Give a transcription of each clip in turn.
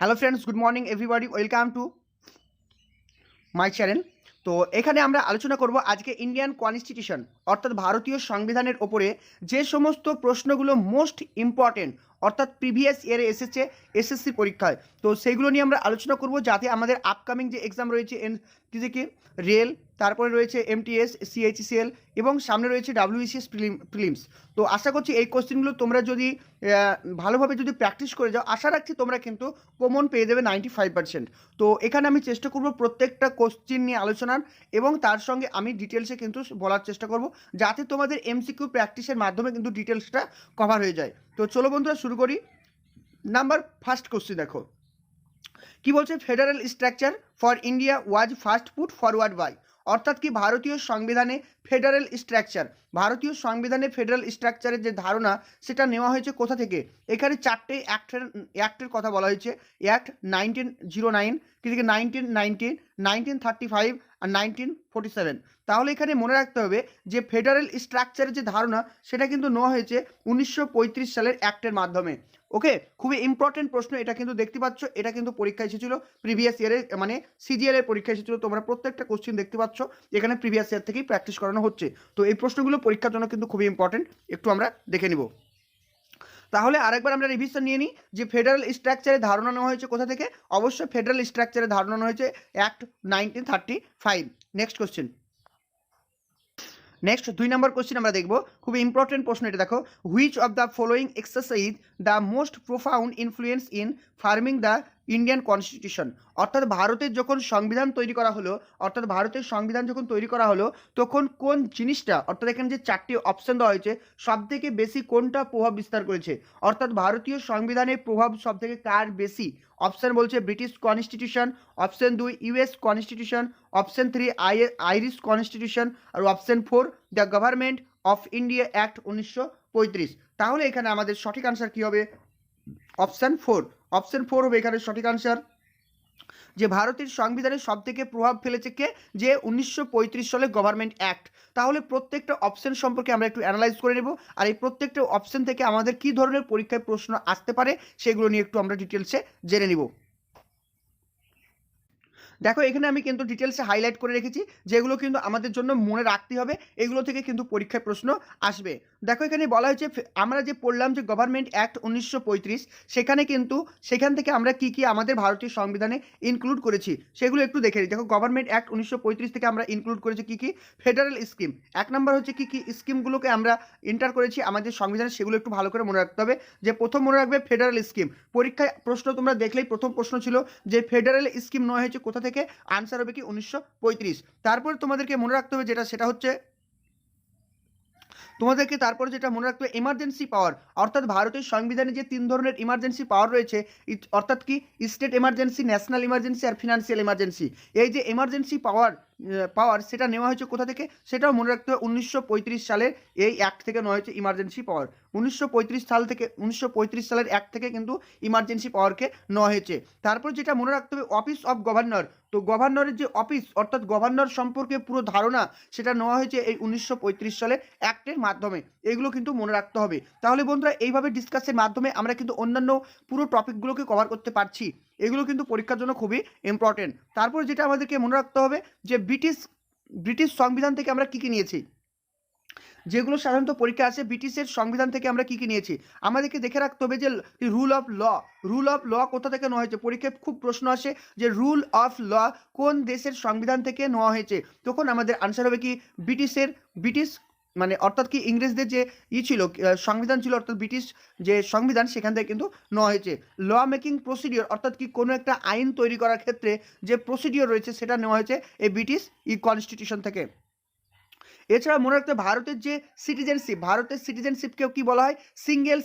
Hello friends, good morning everybody, welcome to my channel. তো এখানে আমরা আলোচনা করব আজকে ইন্ডিয়ান কনস্টিটিউশন অর্থাৎ ভারতীয় সংবিধানের ওপরে যে সমস্ত প্রশ্নগুলো মোস্ট ইম্পর্টেন্ট অর্থাৎ প্রিভিয়াস ইয়ারে এসেছে এসএসসি পরীক্ষায়। তো সেইগুলো নিয়ে আমরা আলোচনা করব যাতে আমাদের আপকামিং যে এক্সাম রয়েছে কি রেল, তারপরে রয়েছে এমটিএস, সিএইচসিএল এবং সামনে রয়েছে ডাব্লিউবিসিএস প্রিলিমস। তো আশা করছি এই কোশ্চেনগুলো তোমরা যদি ভালোভাবে যদি প্র্যাকটিস করে যাও, আশা রাখছি তোমরা কিন্তু কমন পেয়ে যাবে 95%। তো এখানে আমি চেষ্টা করব প্রত্যেকটা কোশ্চেন নিয়ে আলোচনার এবং তার সঙ্গে আমি ডিটেলসে কিন্তু বলার চেষ্টা করব যাতে তোমাদের এমসিকিউ প্র্যাকটিসের মাধ্যমে কিন্তু ডিটেলসটা কভার হয়ে যায়। তো চলো বন্ধুরা শুরু করি। নাম্বার ফার্স্ট কোশ্চেন দেখো কি বলছে, federal structure for India was first put forward by, অর্থাৎ কি ভারতীয় সংবিধানে ফেডারেল স্ট্রাকচার, ভারতীয় সংবিধানে ফেডারেল স্ট্রাকচারের যে ধারণা সেটা নেওয়া হয়েছে কোথা থেকে? এখানে চারটে অ্যাক্টের কথা বলা হয়েছে। অ্যাক্ট 1909, কি থেকে 1919, 1935 আর 1947। তাহলে এখানে মনে রাখতে হবে যে ফেডারেল স্ট্রাকচারের যে ধারণা সেটা কিন্তু নেওয়া হয়েছে 1935 সালের অ্যাক্টের মাধ্যমে। ওকে, খুবই ইম্পর্টেন্ট প্রশ্ন এটা, কিন্তু দেখতে পাচ্ছ এটা কিন্তু পরীক্ষা এসেছিল প্রিভিয়াস ইয়ারে, মানে সিজিএল এর পরীক্ষা এসেছিল। তোমরা প্রত্যেকটা কোশ্চেন দেখতে পাচ্ছ এখানে প্রিভিয়াস ইয়ার থেকেই প্র্যাকটিস করানো হচ্ছে। তো এই প্রশ্নগুলো পরীক্ষার জন্য কিন্তু খুবই ইম্পর্টেন্ট, একটু আমরা দেখে নিব। তাহলে আরেকবার আমরা রিভিশন নিয়ে নিই যে ফেডারেল স্ট্রাকচারের ধারণা নেওয়া হয়েছে কোথা থেকে? অবশ্যই ফেডারেল স্ট্রাকচারের ধারণা নেওয়া হয়েছে অ্যাক্ট 1935। নেক্সট কোশ্চেন, নেক্সট 2 নম্বর কোশ্চেন আমরা দেখব, খুব ইম্পর্টেন্ট প্রশ্ন এটা দেখো। Which of the following exercise the most profound influence in farming the Indian constitution, অর্থাৎ ভারতের যখন সংবিধান তৈরি করা হলো, অর্থাৎ ভারতের সংবিধান যখন তৈরি করা হলো তখন কোন জিনিসটা, অর্থাৎ এখানে যে চারটি অপশন দেওয়া হয়েছে সব থেকে বেশি কোনটা প্রভাব বিস্তার করেছে, অর্থাৎ ভারতীয় সংবিধানের প্রভাব সব থেকে কার বেশি? অপশন বলছে British constitution, option 2 US constitution, option 3 Irish constitution, আর option 4 the government of India act 1935। তাহলে এখানে আমাদের সঠিক আনসার কি হবে? অপশন 4। অপশন 4 হবে এখানে সঠিক আনসার। যে ভারতের সংবিধানে সব থেকে প্রভাব ফেলেছে কে? যে 1935 সালে গভর্নমেন্ট অ্যাক্ট। তাহলে প্রত্যেকটা অপশন সম্পর্কে আমরা একটু অ্যানালাইজ করে নেব, আর এই প্রত্যেকটা অপশন থেকে আমাদের কি ধরনের পরীক্ষায় প্রশ্ন আসতে পারে সেগুলো নিয়ে একটু আমরা ডিটেলসে জেনে নিব। দেখো এখানে আমি কিন্তু ডিটেলসে হাইলাইট করে রেখেছি যেগুলো কিন্তু আমাদের জন্য মনে রাখতে হবে, এগুলো থেকে কিন্তু পরীক্ষায় প্রশ্ন আসবে। দেখো এখানে বলা হয়েছে, আমরা যে পড়লাম যে গভর্নমেন্ট অ্যাক্ট 1935, সেখানে কিন্তু সেখান থেকে আমরা কি কি আমাদের ভারতীয় সংবিধানে ইনক্লুড করেছি সেগুলো একটু দেখে নিই। দেখো গভর্নমেন্ট অ্যাক্ট 1935 থেকে আমরা ইনক্লুড করেছি কি কি? Federal scheme. এক নম্বর হচ্ছে কি কি স্কিমগুলোকে আমরা এন্টার করেছি আমাদের সংবিধানে, সেগুলো একটু ভালো করে মনে রাখতে হবে। যে প্রথম মনে রাখবে ফেডারেল স্কিম, পরীক্ষায় প্রশ্ন তোমরা দেখলেই প্রথম প্রশ্ন ছিল যে ফেডারেল স্কিম নেওয়া হয়েছে কোথা থেকে? আনসার হবে কি 1935। তারপর তোমাদেরকে মনে রাখতে হবে সেটা হচ্ছে তোমাদেরকে তারপরে যেটা মনে রাখতে হবে এমার্জেন্সি পাওয়ার, অর্থাৎ ভারতের সংবিধানে যে 3 ধরনের ইমার্জেন্সি পাওয়ার রয়েছে, অর্থাৎ কি স্টেট এমার্জেন্সি, ন্যাশনাল ইমার্জেন্সি আর ফিনান্সিয়াল এমার্জেন্সি। এই যে এমার্জেন্সি পাওয়ার সেটা নেওয়া হয়েছে কোথা থেকে? সেটাও মনে রাখতে হবে 1935 সালের এই অ্যাক্ট থেকে নেওয়া হয়েছে ইমার্জেন্সি পাওয়ার। 1935 সালের অ্যাক্ট থেকে কিন্তু ইমার্জেন্সি পাওয়ারকে নেওয়া হয়েছে। তারপর যেটা মনে রাখতে হবে অফিস অফ গভর্নর, তো গভর্নরের যে অফিস অর্থাৎ গভর্নর সম্পর্কে পুরো ধারণা সেটা নেওয়া হয়েছে এই 1935 সালের অ্যাক্টের মাধ্যমে। এগুলো কিন্তু মনে রাখতে হবে। তাহলে বন্ধুরা এইভাবে ডিসকাসের মাধ্যমে আমরা কিন্তু অন্যান্য পুরো টপিকগুলোকে কভার করতে পারছি। এগুলো কিন্তু পরীক্ষার জন্য খুবই ইম্পর্টেন্ট। তারপর যেটা আমাদেরকে মনে রাখতে হবে যে ব্রিটিশ সংবিধান থেকে আমরা কী কী নিয়েছি, যেগুলো সাধারণত পরীক্ষা আসে ব্রিটিশের সংবিধান থেকে আমরা কী কী নিয়েছি। আমাদেরকে দেখে রাখতে হবে যে রুল অফ ল কোথা থেকে নেওয়া হয়েছে। পরীক্ষায় খুব প্রশ্ন আসে যে রুল অফ ল কোন দেশের সংবিধান থেকে নেওয়া হয়েছে, তখন আমাদের আনসার হবে কি ব্রিটিশ, মানে অর্থাৎ কি ইংরেজদের যে ছিল সংবিধান ছিল, অর্থাৎ ব্রিটিশ যে সংবিধান সেখান থেকে কিন্তু নেওয়া হয়েছে। ল মেকিং প্রসিডিওর, অর্থাৎ কি কোনো একটা আইন তৈরি করার ক্ষেত্রে যে প্রসিডিওর রয়েছে সেটা নেওয়া হয়েছে এই ব্রিটিশ কনস্টিটিউশন থেকে। এছাড়া মনে রাখতে ভারতের যে সিটিজেনশিপ, ভারতের সিটিজেনশিপকেও কি বলা হয়? সিঙ্গেল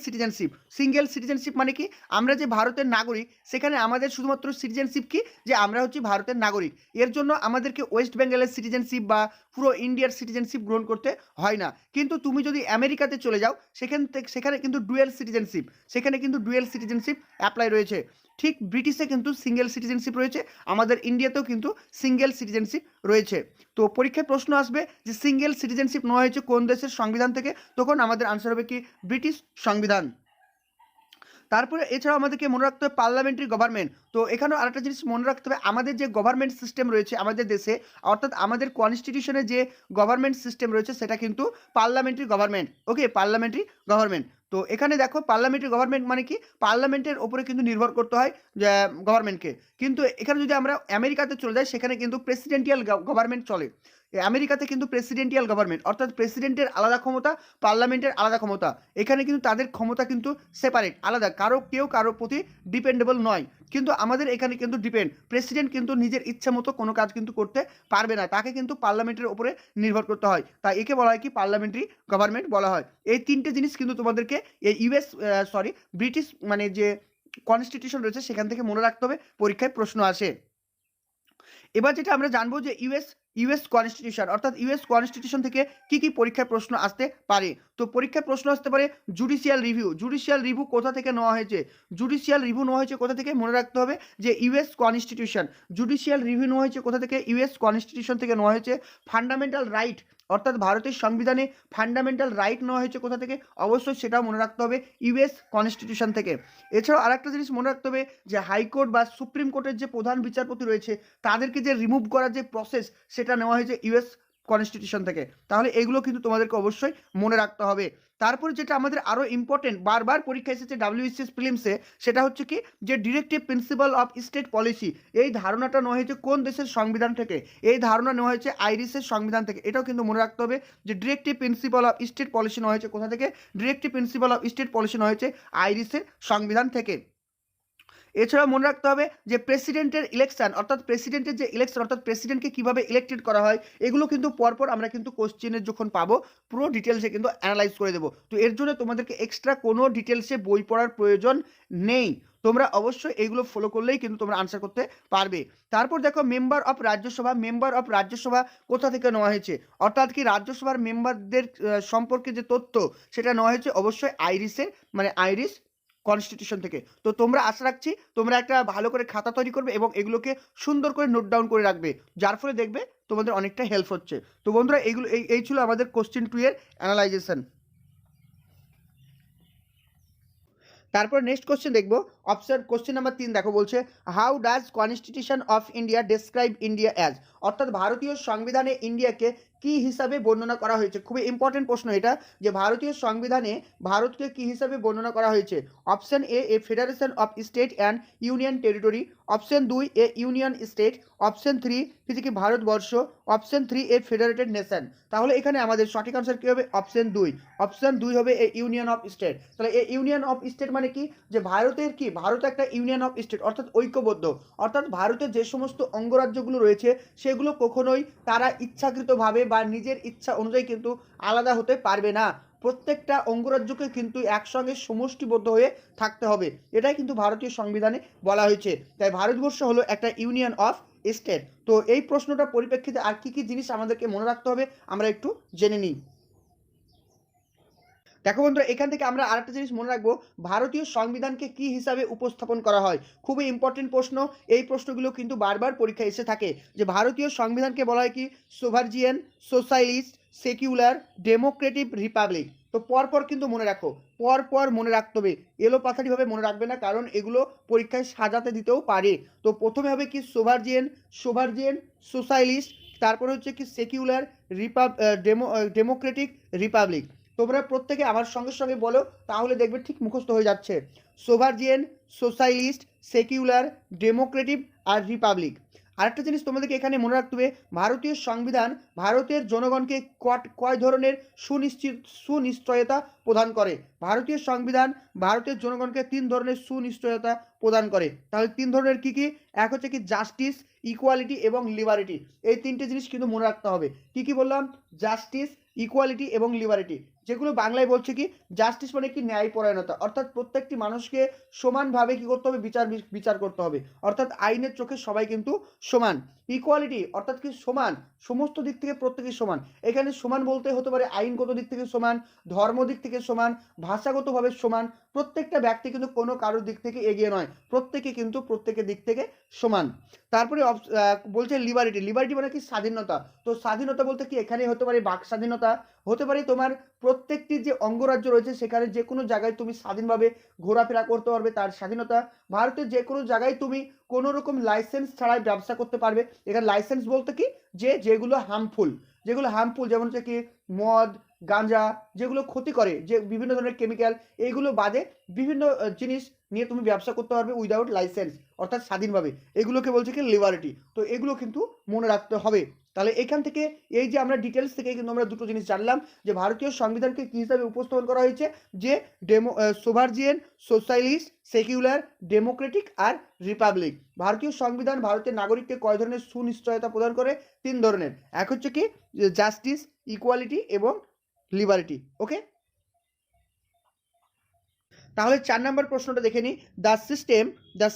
সিটিজেনশিপ মানে কি? আমরা যে ভারতের নাগরিক সেখানে আমাদের শুধুমাত্র সিটিজেনশিপ কি, যে আমরা হচ্ছি ভারতের নাগরিক। এর জন্য আমাদেরকে ওয়েস্ট বেঙ্গলের সিটিজেনশিপ বা পুরো ইন্ডিয়ার সিটিজেনশিপ গ্রহণ করতে হয় না। কিন্তু তুমি যদি আমেরিকাতে চলে যাও সেখানে কিন্তু ডুয়েল সিটিজেনশিপ অ্যাপ্লাই রয়েছে। ঠিক ব্রিটিশে কিন্তু সিঙ্গেল সিটিজেনশিপ রয়েছে, আমাদের ইন্ডিয়াতেও কিন্তু সিঙ্গেল সিটিজেনশিপ রয়েছে। তো পরীক্ষায় প্রশ্ন আসবে যে সিঙ্গেল সিটিজেনশিপ নেওয়া হয়েছে কোন দেশের সংবিধান থেকে, তখন আমাদের আনসার হবে কি ব্রিটিশ সংবিধান। তারপরে এছাড়াও আমাদেরকে মনে রাখতে হবে পার্লামেন্টারি গভর্নমেন্ট। তো এখানেও আরেকটা জিনিস মনে রাখতে হবে, আমাদের যে গভর্নমেন্ট সিস্টেম রয়েছে আমাদের দেশে, অর্থাৎ আমাদের কনস্টিটিউশনে যে গভর্নমেন্ট সিস্টেম রয়েছে সেটা কিন্তু পার্লামেন্টারি গভর্নমেন্ট। ওকে, পার্লামেন্টারি গভর্নমেন্ট। তো এখানে দেখো পার্লামেন্টারি গভর্নমেন্ট মানে কি, পার্লামেন্টের ওপরে কিন্তু নির্ভর করতে হয় গভর্নমেন্টকে। কিন্তু এখানে যদি আমরা আমেরিকাতে চলে যাই সেখানে কিন্তু প্রেসিডেন্টিয়াল গভর্নমেন্ট চলে। আমেরিকাতে কিন্তু প্রেসিডেন্টিয়াল গভর্নমেন্ট, অর্থাৎ প্রেসিডেন্টের আলাদা ক্ষমতা, পার্লামেন্টের আলাদা ক্ষমতা। এখানে কিন্তু তাদের ক্ষমতা কিন্তু সেপারেট, আলাদা, কেউ কারো প্রতি ডিপেন্ডেবল নয়। কিন্তু আমাদের এখানে কিন্তু প্রেসিডেন্ট কিন্তু নিজের ইচ্ছা মতো কোনো কাজ কিন্তু করতে পারবে না, তাকে কিন্তু পার্লামেন্টের উপরে নির্ভর করতে হয়। তাই একে বলা হয় কি, পার্লামেন্টারি গভর্নমেন্ট বলা হয়। এই তিনটে জিনিস কিন্তু তোমাদেরকে এই ব্রিটিশ মানে যে কনস্টিটিউশন রয়েছে সেখান থেকে মনে রাখতে হবে, পরীক্ষায় প্রশ্ন আসে। এবার যেটা আমরা জানবো যে ইউএস কনস্টিটিউশন, অর্থাৎ ইউএস কনস্টিটিউশন থেকে কি কি পরীক্ষায় প্রশ্ন আসতে পারে। তো পরীক্ষায় প্রশ্ন আসতে পারে জুডিশিয়াল রিভিউ কোথা থেকে নেওয়া হয়েছে, জুডিশিয়াল রিভিউ নেওয়া হয়েছে কোথা থেকে, মনে রাখতে হবে যে ইউএস কনস্টিটিউশন। জুডিশিয়াল রিভিউ নেওয়া হয়েছে কোথা থেকে, ইউএস কনস্টিটিউশন থেকে নেওয়া হয়েছে। ফান্ডামেন্টাল রাইট, অর্থাৎ ভারতের সংবিধানে ফান্ডামেন্টাল রাইট নেওয়া হয়েছে কোথা থেকে, অবশ্যই সেটাও মনে রাখতে হবে ইউএস কনস্টিটিউশন থেকে। এছাড়াও আরেকটা জিনিস মনে রাখতে হবে যে হাইকোর্ট বা সুপ্রিম কোর্টের যে প্রধান বিচারপতি রয়েছে তাদেরকে যে রিমুভ করার যে প্রসেস সেটা নেওয়া হয়েছে ইউএস কনস্টিটিউশন থেকে। তাহলে এগুলো কিন্তু তোমাদেরকে অবশ্যই মনে রাখতে হবে। তারপরে যেটা আমাদের আরও ইম্পর্টেন্ট, বারবার পরীক্ষা এসেছে ডাব্লিউবিসিএস প্রিলিমসে, সেটা হচ্ছে কি যে directive principal of state policy. এই ধারণাটা নেওয়া হয়েছে কোন দেশের সংবিধান থেকে, এই ধারণা নেওয়া হয়েছে আইরিশের সংবিধান থেকে। এটাও কিন্তু মনে রাখতে হবে যে directive principal of state policy নেওয়া হয়েছে কোথা থেকে, directive principal of state policy নেওয়া হয়েছে আইরিশের সংবিধান থেকে। এছাড়াও মনে রাখতে হবে যে প্রেসিডেন্টের ইলেকশন, অর্থাৎ প্রেসিডেন্টের যে ইলেকশন, অর্থাৎ প্রেসিডেন্টকে কীভাবে ইলেক্টেড করা হয়, এগুলো কিন্তু পরপর আমরা কিন্তু কোশ্চেনের যখন পাবো পুরো ডিটেলসে কিন্তু অ্যানালাইজ করে দেবো। তো এর জন্য তোমাদেরকে এক্সট্রা কোনো ডিটেলসে বই পড়ার প্রয়োজন নেই, তোমরা অবশ্যই এইগুলো ফলো করলেই কিন্তু তোমরা আনসার করতে পারবে। তারপর দেখো মেম্বার অফ রাজ্যসভা কোথা থেকে নেওয়া হয়েছে, অর্থাৎ কি রাজ্যসভার মেম্বারদের সম্পর্কে যে তথ্য সেটা নেওয়া হয়েছে অবশ্যই আইরিশ কনস্টিটিউশন থেকে। তো তোমরা আশা রাখছি তোমরা একটা ভালো করে খাতা তৈরি করবে এবং এগুলোকে সুন্দর করে নোট ডাউন করে রাখবে, যার ফলে দেখবে তোমাদের অনেকটা হেল্প হচ্ছে। তো বন্ধুরা এইগুলো এই ছিল আমাদের কোশ্চেন 2 এর অ্যানালাইজেশন। তারপর নেক্সট কোশ্চেন দেখবো, কোশ্চেন নাম্বার 3 দেখো, বলছে how does constitution of India describe India as, অর্থাৎ ভারতীয় সংবিধানে ইন্ডিয়াকে কি হিসাবে বর্ণনা করা হয়েছে। খুবই ইম্পর্টেন্ট প্রশ্ন এটা, যে ভারতীয় সংবিধানে ভারতকে কি হিসাবে বর্ণনা করা হয়েছে। Option A federation of state and union territory, option 2 A union state, option 3 কি ভারতবর্ষ, অপশন 3 এ ফেডারেটেড নেশন। তাহলে এখানে আমাদের সঠিক আনসার কি হবে, অপশন 2 হবে এ ইউনিয়ন অফ স্টেট। তাহলে এ ইউনিয়ন অফ স্টেট মানে কি, যে ভারত একটা ইউনিয়ন অফ স্টেট, অর্থাৎ ঐক্যবদ্ধ, অর্থাৎ ভারতের যে সমস্ত অঙ্গরাজ্যগুলো রয়েছে সেগুলো কখনোই তারা ইচ্ছাকৃতভাবে বা নিজের ইচ্ছা অনুযায়ী কিন্তু আলাদা হতে পারবে না, প্রত্যেকটা অঙ্গরাজ্যকে কিন্তু একসঙ্গে সমষ্টিবদ্ধ হয়ে থাকতে হবে। এটাই কিন্তু ভারতীয় সংবিধানে বলা হয়েছে। তাই ভারতবর্ষ হলো একটা ইউনিয়ন অফ স্টেট। তো এই প্রশ্নটার পরিপ্রেক্ষিতে আর কি কি জিনিস আমাদেরকে মনে রাখতে হবে আমরা একটু জেনে নিই। দেখো বন্ধুরা, এখান থেকে আমরা আরেকটা জিনিস মনে রাখবো, ভারতীয় সংবিধানকে কি হিসাবে উপস্থাপন করা হয়। খুবই ইম্পর্টেন্ট প্রশ্ন, এই প্রশ্নগুলো কিন্তু বারবার পরীক্ষায় এসে থাকে, যে ভারতীয় সংবিধানকে বলা হয় কি সোভার্জিয়ান, সোশ্যালিস্ট, সেকুলার, ডেমোক্রেটিক, রিপাবলিক। তো পরপর কিন্তু মনে রাখো, পরপর মনে রাখতে হবে, এলোপাথারিভাবে মনে রাখবে না, কারণ এগুলো পরীক্ষায় সাজাতে দিতেও পারে। তো প্রথমে হবে কি সোভার্জিয়ান, সোশ্যালিস্ট, তারপর হচ্ছে কি সেকুলার, ডেমোক্রেটিক, রিপাবলিক। তোমরা প্রত্যেকে আমার সঙ্গে সঙ্গে বলো, তাহলে দেখবে ঠিক মুখস্থ হয়ে যাচ্ছে। সোভার্জিয়ান, সোশ্যালিস্ট, সেকুলার, ডেমোক্রেটিক আর রিপাবলিক। আরেকটা জিনিস তোমাদেরকে এখানে মনে রাখতে হবে, ভারতীয় সংবিধান ভারতের জনগণকে কয় ধরনের সুনিশ্চয়তা প্রদান করে। ভারতীয় সংবিধান ভারতের জনগণকে 3 ধরনের সুনিশ্চয়তা প্রদান করে। তাহলে 3 ধরনের কি কি, এক হচ্ছে কি জাস্টিস, ইকুয়ালিটি এবং লিবারিটি। এই 3টে জিনিস কিন্তু মনে রাখতে হবে। কি কি বললাম, জাস্টিস, ইকুয়ালিটি এবং লিবারিটি। যেগুলো বাংলায় বলছে কি, জাস্টিস মানে কি ন্যায়পরায়ণতা, অর্থাৎ প্রত্যেকটি মানুষকে সমানভাবে কি করতে হবে, বিচার করতে হবে, অর্থাৎ আইনের চোখে সবাই কিন্তু সমান। ইকুয়ালিটি অর্থাৎ কি সমস্ত দিক থেকে প্রত্যেকেই সমান। এখানে সমান বলতে হতে পারে আইনগত দিক থেকে সমান, ধর্ম দিক থেকে থেকে সমান, ভাষাগতভাবে সমান, প্রত্যেকটা ব্যক্তি কিন্তু কোনো কারোর দিক থেকে এগিয়ে নয়, প্রত্যেকে কিন্তু প্রত্যেকের দিক থেকে সমান। তারপরে বলছে লিবারিটি, লিবারিটি মানে কি স্বাধীনতা। তো স্বাধীনতা বলতে কি এখানে হতে পারে বাক স্বাধীনতা, হতে পারে তোমার প্রত্যেকটি যে অঙ্গরাজ্য রয়েছে সেখানে যে কোনো জায়গায় তুমি স্বাধীনভাবে ঘোরাফেরা করতে পারবে তার স্বাধীনতা। ভারতের যে কোনো জায়গায় তুমি কোনো রকম লাইসেন্স ছাড়াই ব্যবসা করতে পারবে। এখানে লাইসেন্স বলতে কি যেগুলো হার্মফুল, যেমন হচ্ছে কি মদ, গাঁজা, যেগুলো ক্ষতি করে, যে বিভিন্ন ধরনের কেমিক্যাল, এইগুলো বাদে বিভিন্ন জিনিস নিয়ে তুমি ব্যবসা করতে পারবে উইদাউট লাইসেন্স, অর্থাৎ স্বাধীনভাবে। এগুলোকে বলছে কি লিবারিটি। তো এগুলো কিন্তু মনে রাখতে হবে। তাহলে এখান থেকে এই যে আমরা ডিটেলস থেকে কিন্তু আমরা দুটো জিনিস জানলাম, যে ভারতীয় সংবিধানকে কী হিসাবে উপস্থাপন করা হয়েছে, যে সোভার্জিয়ান, সোশ্যালিস্ট, সেকুলার, ডেমোক্রেটিক আর রিপাবলিক। ভারতীয় সংবিধান ভারতের নাগরিককে কয় ধরনের সুনিশ্চয়তা প্রদান করে? 3 ধরনের। এক হচ্ছে কি জাস্টিস, ইকুয়ালিটি এবং লিবারিটি। ওকে, তাহলে 4 নম্বর প্রশ্নটা দেখে নিই। The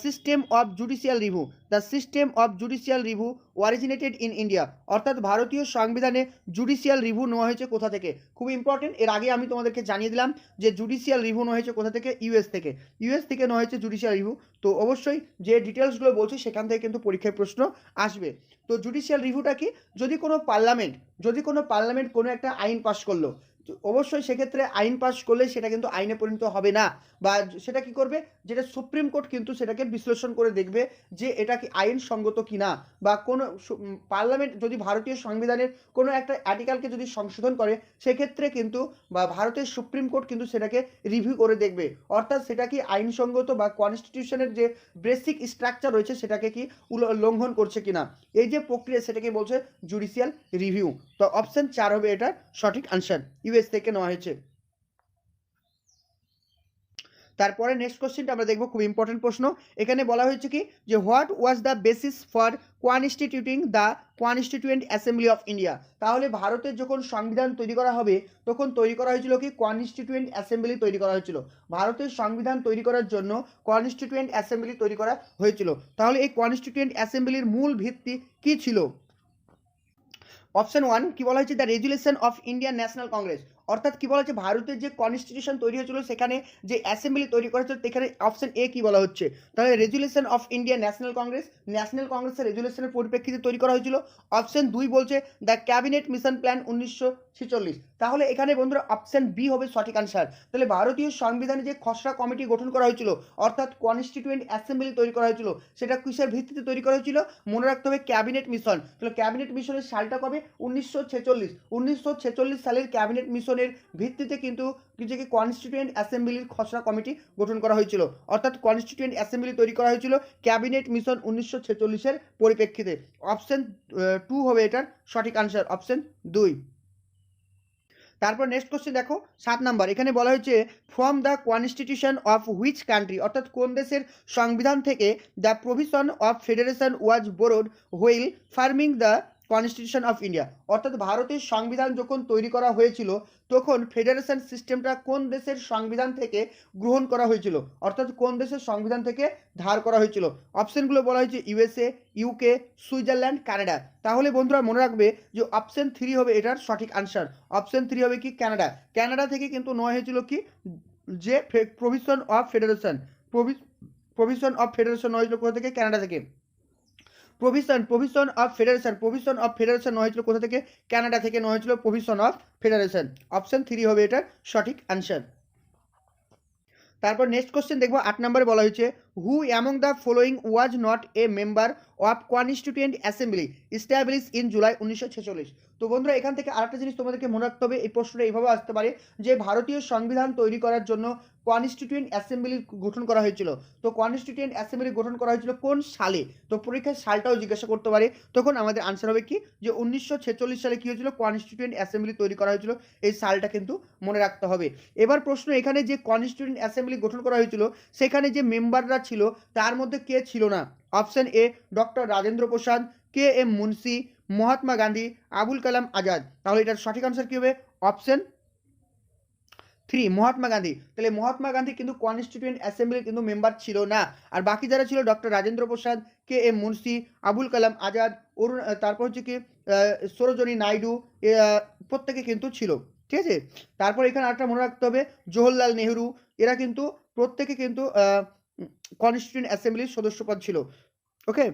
system of judicial review originated in India. অর্থাৎ ভারতীয় সংবিধানে জুডিশিয়াল রিভিউ নেওয়া হয়েছে কোথা থেকে? খুব ইম্পর্টেন্ট। এর আগে আমি তোমাদেরকে জানিয়ে দিলাম যে জুডিশিয়াল রিভিউ নেওয়া হয়েছে কোথা থেকে? ইউএস থেকে। ইউএস থেকে নেওয়া হয়েছে জুডিশিয়াল রিভিউ। তো অবশ্যই যে ডিটেলসগুলো বলছি সেখান থেকে কিন্তু পরীক্ষায় প্রশ্ন আসবে। তো জুডিশিয়াল রিভিউটা কি? যদি কোনো পার্লামেন্ট কোনো একটা আইন পাশ করলো, অবশ্যই সেক্ষেত্রে আইন পাশ করলে সেটা কিন্তু আইনে পরিণত হবে না, বা সেটা কি করবে, যেটা সুপ্রিম কোর্ট কিন্তু সেটাকে বিশ্লেষণ করে দেখবে যে এটা কি আইনসঙ্গত কিনা, বা কোনো পার্লামেন্ট যদি ভারতীয় সংবিধানের কোনো একটা আর্টিকেলকে যদি সংশোধন করে সেক্ষেত্রে কিন্তু বা ভারতের সুপ্রিম কোর্ট কিন্তু সেটাকে রিভিউ করে দেখবে, অর্থাৎ সেটা কি আইনসঙ্গত বা কনস্টিটিউশনের যে বেসিক স্ট্রাকচার রয়েছে সেটাকে কি লঙ্ঘন করছে কিনা। এই যে প্রক্রিয়া সেটাকে বলছে জুডিশিয়াল রিভিউ। তো অপশন 4 হবে এটার সঠিক আনসার, ইউএস থেকে নেওয়া হয়েছে। তারপরে নেক্সট কোশ্চেনটা আমরা দেখবো, খুব ইম্পর্টেন্ট প্রশ্ন। এখানে বলা হয়েছে কি যে what was the basis for constituting the constituent assembly of India. তাহলে ভারতের যখন সংবিধান তৈরি করা হবে তখন তৈরি করা হয়েছিল কি কনস্টিটিউয়েন্ট অ্যাসেম্বলি তৈরি করা হয়েছিল। ভারতের সংবিধান তৈরি করার জন্য কনস্টিটিউয়েন্ট অ্যাসেম্বলি তৈরি করা হয়েছিল। তাহলে এই কনস্টিটিউয়েন্ট অ্যাসেম্বলির মূল ভিত্তি কি ছিল? অপশন 1 কি বলা হয়েছে? The resolution of Indian national Congress. অর্থাৎ কি বলা হচ্ছে, ভারতের যে কনস্টিটিউশন তৈরি হয়েছিল সেখানে যে অ্যাসেম্বলি তৈরি করা হয়েছিল সেখানে অপশন এ কি বলা হচ্ছে? তাহলে রেজুলেশন অফ ইন্ডিয়ান ন্যাশনাল কংগ্রেসের রেজুলেশনের পরিপ্রেক্ষিতে তৈরি করা হয়েছিল। অপশন 2 বলছে দ্য ক্যাবিনেট মিশন প্ল্যান 1946। তাহলে এখানে বন্ধুরা অপশন বি হবে সঠিক আনসার। তাহলে ভারতীয় সংবিধানে যে খসড়া কমিটি গঠন করা হয়েছিল, অর্থাৎ কনস্টিটিউয়েন্ট অ্যাসেম্বলি তৈরি করা হয়েছিল, সেটা কিসের ভিত্তিতে তৈরি করা হয়েছিল? মনে রাখতে হবে ক্যাবিনেট মিশন। তাহলে ক্যাবিনেট মিশনের সালটা কবে? 1946 সালের ক্যাবিনেট মিশনের ভিত্তিতে কিন্তু নিজেকে কনস্টিটিউয়েন্ট অ্যাসেম্বলির খসড়া কমিটি গঠন করা হয়েছিল, অর্থাৎ কনস্টিটিউয়েন্ট অ্যাসেম্বলি তৈরি করা হয়েছিল ক্যাবিনেট মিশন 1946-এর পরিপ্রেক্ষিতে। অপশন 2 হবে এটার সঠিক আনসার, অপশন 2। তারপর নেক্সট কোশ্চেন দেখো 7 নাম্বার। এখানে বলা হয়েছে from the constitution of which country, অর্থাৎ কোন দেশের সংবিধান থেকে the provision of federation was borrowed while forming the constitution of India. অর্থাৎ ভারতের সংবিধান যখন তৈরি করা হয়েছিল তখন ফেডারেশন সিস্টেমটা কোন দেশের সংবিধান থেকে গ্রহণ করা হয়েছিল, অর্থাৎ কোন দেশের সংবিধান থেকে ধার করা হয়েছিল। অপশনগুলো বলা হয়েছে ইউএসএ, ইউকে, সুইজারল্যান্ড, কানাডা। তাহলে বন্ধুরা মনে রাখবে যে অপশন 3 হবে এটার সঠিক আনসার। অপশন 3 হবে কি কানাডা থেকে কিন্তু নেওয়া হয়েছিল কি যে প্রভিশন অফ ফেডারেশন নেওয়া হয়েছিল কোথা থেকে? কানাডা থেকে। প্রভিশন অফ ফেডারেশন নেওয়া হয়েছিল কোথা থেকে? কানাডা থেকে নেওয়া হয়েছিল প্রভিশন অফ ফেডারেশন। অপশন 3 হবে এটার সঠিক আনসার। তারপর নেক্সট কোশ্চেন দেখবো 8 নম্বরে বলা হয়েছে হু among the following was not a member of constituent assembly establish in July 1946। তো বন্ধুরা এখান থেকে আরেকটা জিনিস তোমাদেরকে মনে রাখতে হবে, এই প্রশ্নটা এইভাবে আসতে পারে যে ভারতীয় সংবিধান তৈরি করার জন্য কনস্টিটিউয়েন্ট অ্যাসেম্বলি গঠন করা হয়েছিল। তো কনস্টিটিউয়েন্ট অ্যাসেম্বলি গঠন করা হয়েছিল কোন সালে? তো পরীক্ষায় সালটাও জিজ্ঞাসা করতে পারে, তখন আমাদের আনসার হবে কি যে 1946 সালে কী হয়েছিল? কনস্টিটিউয়েন্ট অ্যাসেম্বলি তৈরি করা হয়েছিল। এই সালটা কিন্তু মনে রাখতে হবে। এবার প্রশ্ন, এখানে যে কনস্টিটিউয়েন্ট অ্যাসেম্বলি গঠন করা হয়েছিল সেখানে যে মেম্বাররা ছিল তার মধ্যে কে ছিল না? Option A doctor Rajendra Prasad, K M Munshi, Mahatma Gandhi, Abul Kalam Azad. তাহলে এটার সঠিক আনসার কি হবে? অপশন 3 মহাত্মা গান্ধী। তাহলে মহাত্মা গান্ধী কিন্তু কনস্টিটিউয়েন্ট অ্যাসেম্বলির কিন্তু মেম্বার ছিল না, আর বাকি যারা ছিল doctor Rajendra Prasad, K M Munshi, Abul Kalam Azad, তারপর হচ্ছে কি সরোজিনী নাইডু, প্রত্যেকে কিন্তু ছিল। ঠিক আছে। তারপর এখানে আরেকটা মনে রাখতে হবে, জওহরলাল নেহরু, এরা কিন্তু প্রত্যেকে কিন্তু কনস্টিটিউয়েন্ট অ্যাসেম্বলির সদস্যপদ ছিল। ওকে,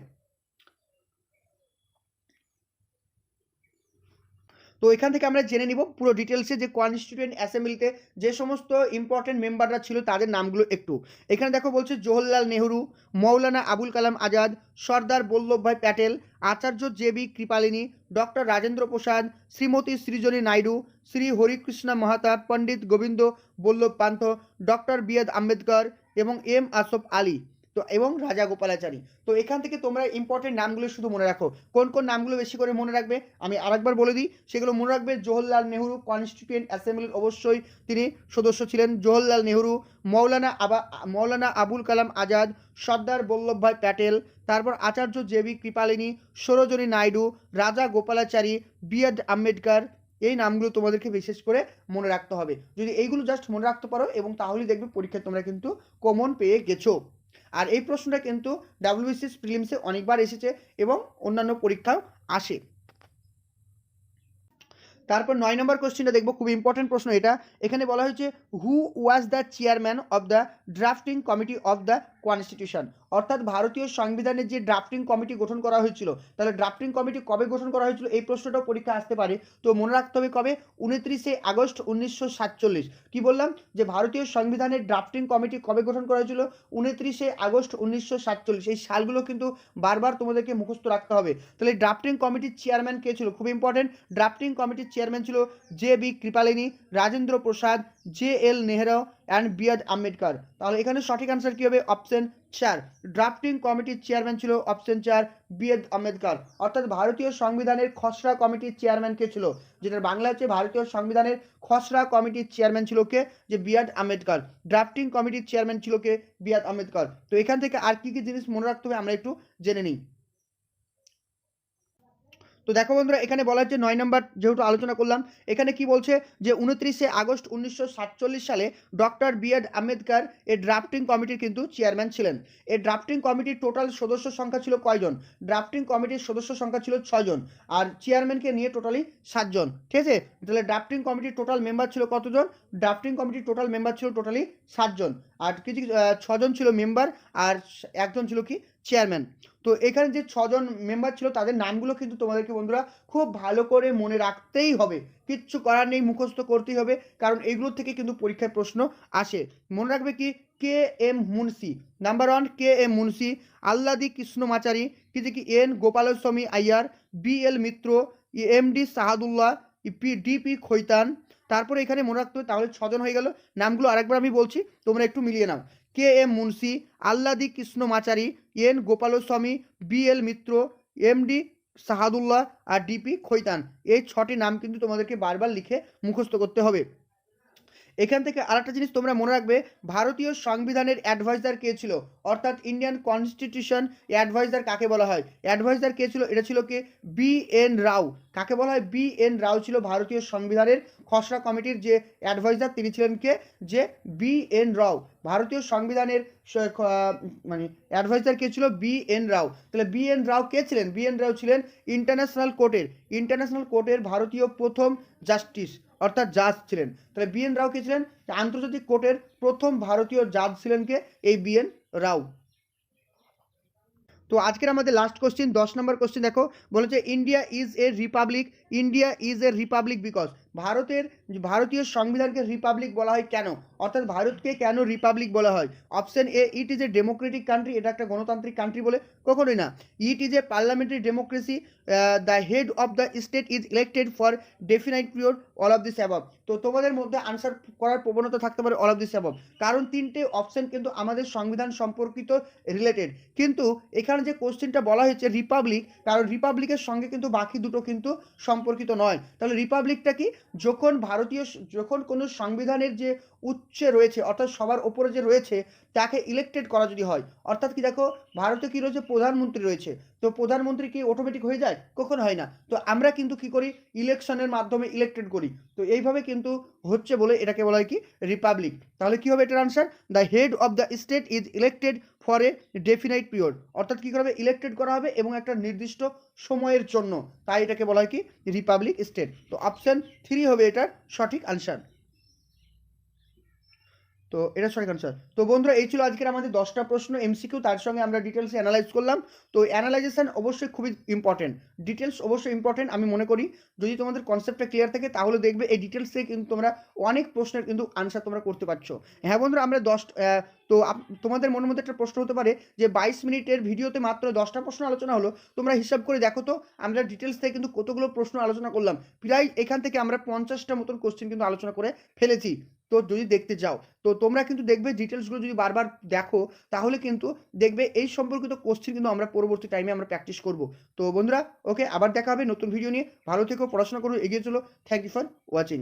তো এখান থেকে আমরা জেনে নিব পুরো ডিটেলসে যে কনস্টিটিউয়েন্ট অ্যাসেম্বলিতে যে সমস্ত ইম্পর্টেন্ট মেম্বাররা ছিল তাদের নামগুলো একটু। এখানে দেখো বলছে জওহরলাল নেহরু, মৌলানা আবুল কালাম আজাদ, সর্দার বল্লভভাই প্যাটেল, আচার্য জে.বি. কৃপালিনী, ডক্টর রাজেন্দ্র প্রসাদ, শ্রীমতী সৃজনী নাইডু, শ্রী হরিকৃষ্ণ মাহাতা, পণ্ডিত গোবিন্দ বল্লভ পান্থ, ডক্টর বি.আর. আম্বেদকর এবং এম আসফ আলী, তো এবং রাজা গোপালাচারী। তো এখান থেকে তোমরা ইম্পর্টেন্ট নামগুলো শুধু মনে রাখো। কোন কোন নামগুলো বেশি করে মনে রাখবে আমি আরেকবার বলে দিই, সেগুলো মনে রাখবে। জওহরলাল নেহরু কনস্টিটিউয়েন্ট অ্যাসেম্বলির অবশ্যই তিনি সদস্য ছিলেন, জওহরলাল নেহরু। মৌলানা আবুল কালাম আজাদ, সর্দার বল্লভভাই প্যাটেল, তারপর আচার্য জে.বি. কৃপালিনী, সরোজিনী নাইডু, রাজা গোপালাচারী, বি.আর. আম্বেদকর। এই নামগুলো তোমাদেরকে বিশেষ করে মনে রাখতে হবে। যদি এইগুলো জাস্ট মনে রাখতে পারো এবং তাহলেই দেখবে পরীক্ষায় তোমরা কিন্তু কমন পেয়ে গেছো। আর এই প্রশ্নটা কিন্তু ডাব্লিউবিসিএস প্রিলিমসে অনেকবার এসেছে এবং অন্যান্য পরীক্ষাও আসে। তারপর 9 নম্বর কোশ্চেনটা দেখবো, খুব ইম্পর্টেন্ট প্রশ্ন এটা। এখানে বলা হয়েছে who was the chairman of the drafting committee of the constitution, অর্থাৎ ভারতীয় সংবিধানের যে ড্রাফটিং কমিটি গঠন করা হয়েছিল, তাহলে ড্রাফটিং কমিটি কবে গঠন করা হয়েছিল এই প্রশ্নটাও পরীক্ষা আসতে পারে। তো মনে রাখতে হবে কবে, 29শে আগস্ট 1947। কি বললাম যে ভারতীয় সংবিধানের ড্রাফটিং কমিটি কবে গঠন করা হয়েছিল, 29শে আগস্ট 1947। এই সালগুলো কিন্তু বারবার তোমাদেরকে মুখস্থ রাখতে হবে। তাহলে ড্রাফটিং কমিটির চেয়ারম্যান কে ছিল, খুব ইম্পর্টেন্ট। ড্রাফটিং কমিটির চেয়ারম্যান ছিল J B. Kripalani, Rajendra Prasad, J L. Nehru and B R. Ambedkar. তাহলে এখানে সঠিক আনসার কি হবে, অপশন 4। ড্রাফটিং কমিটির চেয়ারম্যান ছিল অপশন 4 বি.আর. আম্বেদকর। অর্থাৎ ভারতীয় সংবিধানের খসড়া কমিটির চেয়ারম্যান কে ছিল, যেটা বাংলা হচ্ছে ভারতীয় সংবিধানের খসড়া কমিটির চেয়ারম্যান ছিল কে, যে বি.আর. আম্বেদকর। ড্রাফটিং কমিটির চেয়ারম্যান ছিল কে, বি.আর. আম্বেদকর। তো এখান থেকে আর কি কি জিনিস মনে রাখতে হবে আমরা একটু জেনে নিই। তো দেখো বন্ধুরা, এখানে বলা হচ্ছে 9 নম্বর যেহেতু আলোচনা করলাম, এখানে কি বলছে যে 29শে আগস্ট 1947 সালে ডক্টর বি.আর. আম্বেদকর এই ড্রাফটিং কমিটির কিন্তু চেয়ারম্যান ছিলেন। এই ড্রাফটিং কমিটির টোটাল সদস্য সংখ্যা ছিল কয়জন, ড্রাফটিং কমিটির সদস্য সংখ্যা ছিল 6 জন, আর চেয়ারম্যানকে নিয়ে টোটালি 7 জন। ঠিক আছে, তাহলে ড্রাফটিং কমিটির টোটাল মেম্বার ছিল কতজন, ড্রাফটিং কমিটির টোটাল মেম্বার ছিল টোটালি 7 জন, আর কিছু 6 জন ছিল মেম্বার আর একজন ছিল কি চেয়ারম্যান। তো এখানে যে 6 জন মেম্বার ছিল তাদের নামগুলো কিন্তু তোমাদেরকে বন্ধুরা খুব ভালো করে মনে রাখতেই হবে, কিচ্ছু করার নেই, মুখস্থ করতেই হবে, কারণ এগুলো থেকে কিন্তু পরীক্ষায় প্রশ্ন আসে। মনে রাখবে কি, K M Munshi, number 1 K M Munshi, Alladi Krishnamachari, কি N Gopalaswami Iyer, B L. Mitra, M D. Saadulla, D P. Khaitan. তারপরে এখানে মনে রাখতে হবে, তাহলে 6 জন হয়ে গেল। নামগুলো আরেকবার আমি বলছি, তোমরা একটু মিলিয়ে নাও। কে M Munshi, Alladi Krishnamachari, N Gopalaswami, BL. Mitra, M D. সাহাদুল্লাহ আর ডি.পি. খৈতান। এই 6টি নাম কিন্তু তোমাদেরকে বারবার লিখে মুখস্থ করতে হবে। এখান থেকে আরেকটা জিনিস তোমরা মনে রাখবে, ভারতীয় সংবিধানের অ্যাডভাইজার কে ছিল, অর্থাৎ ইন্ডিয়ান কনস্টিটিউশন অ্যাডভাইজার কাকে বলা হয়, অ্যাডভাইজার কে ছিল, এটা ছিল কে বি.এন. রাও। কাকে বলা হয়, বি.এন. রাও ছিল ভারতীয় সংবিধানের খসড়া কমিটির যে অ্যাডভাইজার, তিনি ছিলেন কে, যে বি.এন. রাও। ভারতীয় সংবিধানের মানে অ্যাডভাইজার কে ছিল, বি.এন. রাও। তাহলে বি.এন. রাও কে ছিলেন, বি.এন. রাও ছিলেন ইন্টারন্যাশনাল কোর্টের ভারতীয় প্রথম জাস্টিস, অর্থাৎ জাজ ছিলেন। তাহলে বি.এন. রাও কে ছিলেন, আন্তর্জাতিক কোর্টের প্রথম ভারতীয় জাজ ছিলেন কে, এই বি.এন. রাও। তো আজকের আমাদের লাস্ট কোশ্চেন 10 নম্বর কোশ্চেন দেখো, বলেছে India is a Republic because, ভারতীয় সংবিধানকে রিপাবলিক বলা হয় কেন, অর্থাৎ ভারতকে কেন রিপাবলিক বলা হয়। Option A, it is a democratic country, এটা একটা গণতান্ত্রিক কান্ট্রি বলে, কখনোই না। It is a parliamentary democracy, the head of the state is elected for definite period, all of this above. তো তোমাদের মধ্যে আনসার করার প্রবণতা থাকতে পারে অল অফ দিস অ্যাবভ, কারণ 3টে অপশন কিন্তু আমাদের সংবিধান সম্পর্কিত রিলেটেড। কিন্তু এখানে যে কোশ্চেনটা বলা হয়েছে রিপাবলিক, কারণ রিপাবলিকের সঙ্গে কিন্তু বাকি দুটো কিন্তু সম্পর্কিত নয়। তাহলে রিপাবলিকটা কি, যখন কোনো সংবিধানের যে উচ্চে রয়েছে, অর্থাৎ সবার ওপরে যে রয়েছে তাকে ইলেক্টেড করা যদি হয়, অর্থাৎ কি দেখো ভারতে কি রয়েছে, প্রধানমন্ত্রী রয়েছে, তো প্রধানমন্ত্রী কি অটোমেটিক হয়ে যায়, কখনো হয় না। তো আমরা কিন্তু কি করি, ইলেকশনের মাধ্যমে ইলেক্টেড করি। তো এইভাবে কিন্তু হচ্ছে বলে এটাকে বলা হয় কি রিপাবলিক। তাহলে কি হবে এটার answer, the head of the state is elected for a definite period, অর্থাৎ কী করা হবে, ইলেক্টেড করা হবে এবং একটা নির্দিষ্ট সময়ের জন্য, তাই এটাকে বলা হয় কি রিপাবলিক স্টেট। তো অপশান 3 হবে এটার সঠিক আনসার। তো এটা সঠিক আনসার। তো বন্ধুরা এই ছিল আজকের আমাদের 10টা প্রশ্ন এমসিকিউ, তার সঙ্গে আমরা ডিটেলসে অ্যানালাইজ করলাম। তো অ্যানালাইজেশন অবশ্যই খুবই ইম্পর্টেন্ট, ডিটেলস অবশ্যই ইম্পর্টেন্ট আমি মনে করি। যদি তোমাদের কনসেপ্টটা ক্লিয়ার থাকে তাহলে দেখবে এই ডিটেলস থেকে কিন্তু তোমরা অনেক প্রশ্নের কিন্তু আনসার তোমরা করতে পারছো। হ্যাঁ বন্ধুরা আমরা তো তোমাদের মনের মধ্যে একটা প্রশ্ন হতে পারে যে 22 মিনিটের ভিডিওতে মাত্র 10টা প্রশ্ন আলোচনা হলো, তোমরা হিসাব করে দেখো তো আমরা ডিটেলস থেকে কিন্তু কতগুলো প্রশ্ন আলোচনা করলাম। প্রায় এখান থেকে আমরা 50টা মতন কোশ্চেন কিন্তু আলোচনা করে ফেলেছি। তো যদি দেখতে যাও তো তোমরা কিন্তু দেখবে ডিটেলসগুলো যদি বারবার দেখো তাহলে কিন্তু দেখবে এই সম্পর্কিত কোশ্চেন কিন্তু আমরা পরবর্তী টাইমে আমরা প্র্যাকটিস করব। তো বন্ধুরা ওকে, আবার দেখা হবে নতুন ভিডিও নিয়ে। ভালো থেকো, পড়াশোনা করো, এগিয়ে চলো। Thank you for watching.